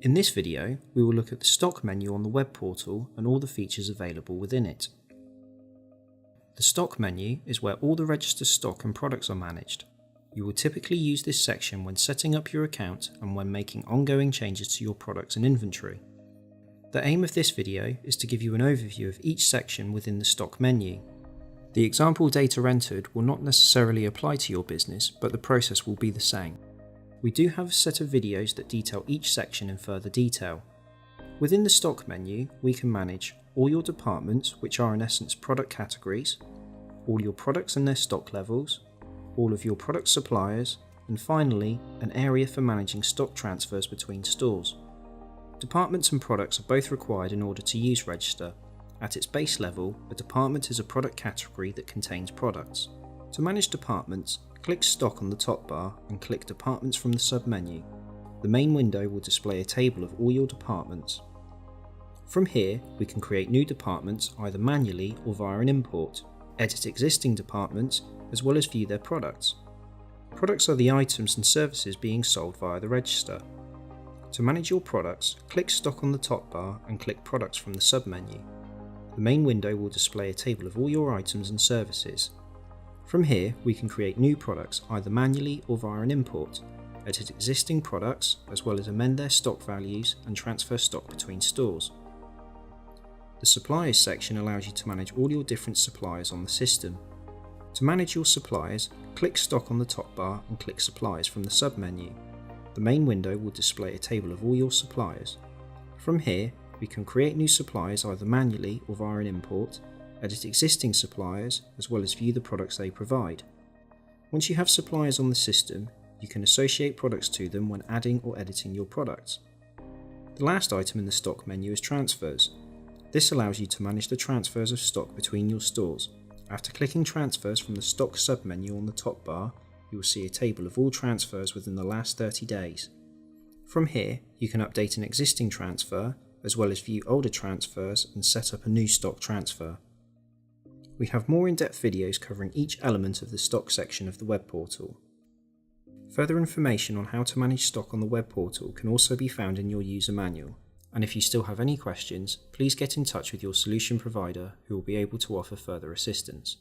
In this video, we will look at the stock menu on the web portal and all the features available within it. The stock menu is where all the register stock and products are managed. You will typically use this section when setting up your account and when making ongoing changes to your products and inventory. The aim of this video is to give you an overview of each section within the stock menu. The example data entered will not necessarily apply to your business, but the process will be the same. We do have a set of videos that detail each section in further detail. Within the stock menu, we can manage all your departments, which are in essence product categories, all your products and their stock levels, all of your product suppliers, and finally, an area for managing stock transfers between stores. Departments and products are both required in order to use Register. At its base level, a department is a product category that contains products. To manage departments, click Stock on the top bar and click Departments from the sub-menu. The main window will display a table of all your departments. From here, we can create new departments either manually or via an import, edit existing departments, as well as view their products. Products are the items and services being sold via the register. To manage your products, click Stock on the top bar and click Products from the sub-menu. The main window will display a table of all your items and services. From here, we can create new products either manually or via an import, edit existing products, as well as amend their stock values and transfer stock between stores. The Suppliers section allows you to manage all your different suppliers on the system. To manage your suppliers, click Stock on the top bar and click Suppliers from the sub-menu. The main window will display a table of all your suppliers. From here, we can create new suppliers either manually or via an import, edit existing suppliers, as well as view the products they provide. Once you have suppliers on the system, you can associate products to them when adding or editing your products. The last item in the stock menu is Transfers. This allows you to manage the transfers of stock between your stores. After clicking Transfers from the Stock sub-menu on the top bar, you will see a table of all transfers within the last 30 days. From here, you can update an existing transfer, as well as view older transfers and set up a new stock transfer. We have more in-depth videos covering each element of the stock section of the web portal. Further information on how to manage stock on the web portal can also be found in your user manual, and if you still have any questions, please get in touch with your solution provider who will be able to offer further assistance.